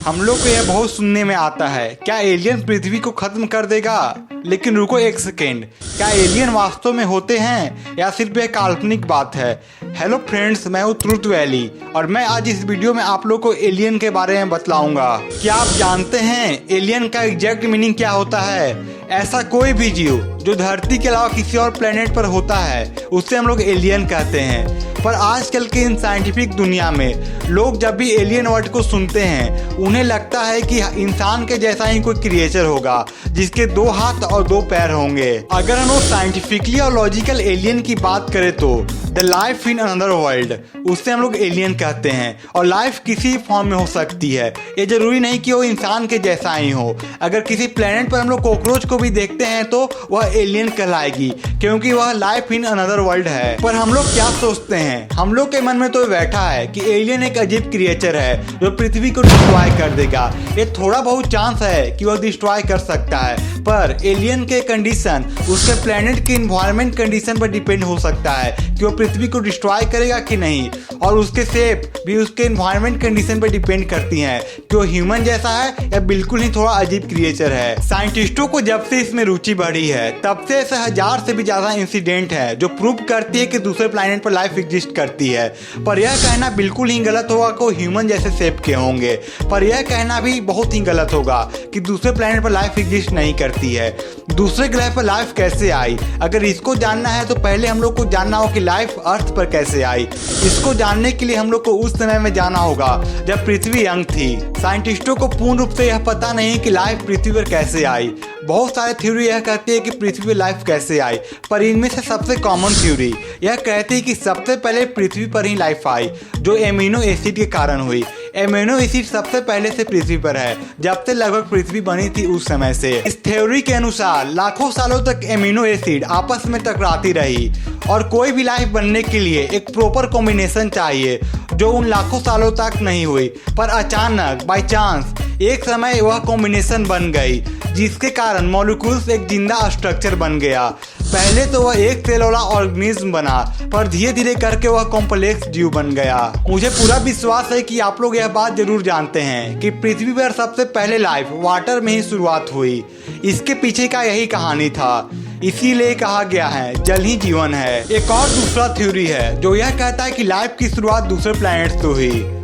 हम लोग को यह बहुत सुनने में आता है, क्या एलियन पृथ्वी को खत्म कर देगा? लेकिन रुको एक सेकेंड, क्या एलियन वास्तव में होते हैं या सिर्फ एक काल्पनिक बात है? हेलो फ्रेंड्स, मैं हूँ ट्रुथ वैली और मैं आज इस वीडियो में आप लोग को एलियन के बारे में बतलाऊंगा। क्या आप जानते हैं एलियन का एग्जैक्ट मीनिंग क्या होता है? ऐसा कोई भी जीव जो धरती के अलावा किसी और प्लेनेट पर होता है उससे हम लोग एलियन कहते हैं। पर आजकल के इन साइंटिफिक दुनिया में लोग जब भी एलियन वर्ड को सुनते हैं उन्हें लगता है कि इंसान के जैसा ही कोई क्रिएचर होगा जिसके 2 हाथ और 2 पैर होंगे। अगर हम लोग साइंटिफिकली और लॉजिकल एलियन की बात करें तो the life in another world, उससे हम लोग एलियन कहते हैं। और लाइफ किसी फॉर्म में हो सकती है, ये जरूरी नहीं कि वो इंसान के जैसा ही हो। अगर किसी प्लेनेट पर हम लोग कॉकरोच को भी देखते हैं तो वह एलियन कहलाएगी क्योंकि वह लाइफ इन अनदर वर्ल्ड है। पर हम लोग क्या सोचते हैं, हम लोग के मन में तो बैठा है कि एलियन एक अजीब क्रिएचर है जो पृथ्वी को डिस्ट्रॉय कर देगा। ये थोड़ा बहुत चांस है कि वह डिस्ट्रॉय कर सकता है, पर एलियन के कंडीशन उसके प्लेनेट के इन्वायरमेंट कंडीशन पर डिपेंड हो सकता है कि वो पृथ्वी को डिस्ट्रॉय करेगा कि नहीं। और उसके शेप भी उसके इन्वायरमेंट कंडीशन पर डिपेंड करती हैं कि वो ह्यूमन जैसा है या बिल्कुल ही थोड़ा अजीब क्रिएचर है। साइंटिस्टों को जब से इसमें रुचि बढ़ी है तब से ऐसे 1000 से भी ज्यादा इंसिडेंट है जो प्रूव करती है कि दूसरे प्लैनेट पर लाइफ एग्जिस्ट करती है। पर यह कहना बिल्कुल ही गलत होगा कि ह्यूमन जैसे शेप के होंगे। पर यह कहना भी बहुत ही गलत होगा कि दूसरे प्लैनेट पर लाइफ एग्जिस्ट नहीं करती है। दूसरे ग्रह पर लाइफ कैसे आई, अगर इसको जानना है तो पहले हम लोग को जानना होगा कि लाइफ अर्थ पर कैसे आई। इसको जानने के लिए हम लोग को उस समय में जाना होगा जब पृथ्वी यंग थी। साइंटिस्टों को पूर्ण रूप से यह पता नहीं कि लाइफ पृथ्वी पर कैसे आई। बहुत सारे थ्योरी यह कहती है कि पृथ्वी पर लाइफ कैसे आई, पर इनमें से सबसे कॉमन थ्योरी यह कहती है कि सबसे पहले पृथ्वी पर ही लाइफ आई जो एमिनो एसिड के कारण हुई। एमिनो एसिड सबसे पहले से पृथ्वी पर है, जब से लगभग पृथ्वी बनी थी उस समय से। इस थ्योरी के अनुसार लाखों सालों तक एमिनो एसिड आपस में टकराती रही और कोई भी लाइफ बनने के लिए एक प्रॉपर कॉम्बिनेशन चाहिए जो उन लाखों सालों तक नहीं हुई। पर अचानक बाय चांस एक समय वह कॉम्बिनेशन बन गई जिसके कारण मॉलिक्यूल्स एक जिंदा स्ट्रक्चर बन गया। पहले तो वह एक सेल वाला ऑर्गेनिज्म बना, पर धीरे धीरे करके वह कॉम्प्लेक्स जीव बन गया। मुझे पूरा विश्वास है कि आप लोग यह बात जरूर जानते हैं कि पृथ्वी पर सबसे पहले लाइफ वाटर में ही शुरुआत हुई। इसके पीछे का यही कहानी था, इसीलिए कहा गया है जल ही जीवन है। एक और दूसरा थ्योरी है जो यह कहता है कि लाइफ की शुरुआत दूसरे प्लैनेट से हुई।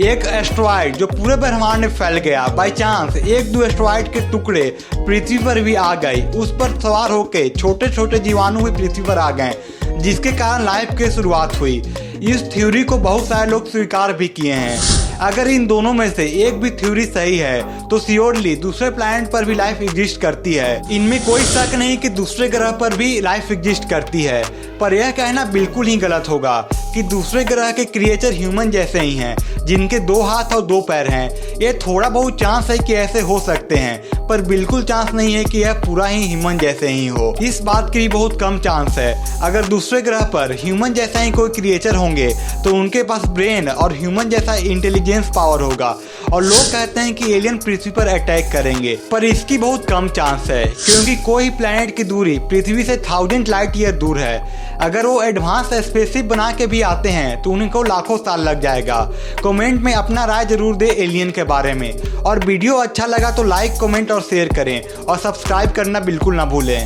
एक एस्ट्रॉइड जो पूरे ब्रह्मांड में फैल गया, बाय चांस 1-2 एस्ट्रॉइड के टुकड़े पृथ्वी पर भी आ गए। उस पर सवार होकर छोटे छोटे जीवाणु भी पृथ्वी पर आ गए जिसके कारण लाइफ की शुरुआत हुई। इस थ्योरी को बहुत सारे लोग स्वीकार भी किए हैं। अगर इन दोनों में से एक भी थ्योरी सही है तो श्योरली दूसरे प्लैनेट पर भी लाइफ एग्जिस्ट करती है। इनमें कोई शक नहीं कि दूसरे ग्रह पर भी लाइफ एग्जिस्ट करती है। पर यह कहना बिल्कुल ही गलत होगा कि दूसरे ग्रह के क्रिएचर ह्यूमन जैसे ही हैं जिनके 2 हाथ और 2 पैर हैं। ये थोड़ा बहुत चांस है कि ऐसे हो सकते हैं, पर बिल्कुल चांस नहीं है कि यह पूरा ही ह्यूमन जैसे ही हो। इस बात की भी बहुत कम चांस है। अगर दूसरे ग्रह पर ह्यूमन जैसा ही कोई क्रिएचर होंगे तो उनके पास ब्रेन और ह्यूमन जैसा इंटेलिजेंस पावर होगा और लोग कहते हैं कि एलियन पृथ्वी पर अटैक करेंगे। पर इसकी बहुत कम चांस है क्योंकि कोई प्लैनेट की दूरी पृथ्वी से 1000 लाइट ईयर दूर है। अगर वो एडवांस स्पेसशिप बना के भी आते हैं तो उनको लाखों साल लग जाएगा। कमेंट में अपना राय जरूर दे एलियन के बारे में, और वीडियो अच्छा लगा तो लाइक, कमेंट और शेयर करें और सब्सक्राइब करना बिल्कुल ना भूलें।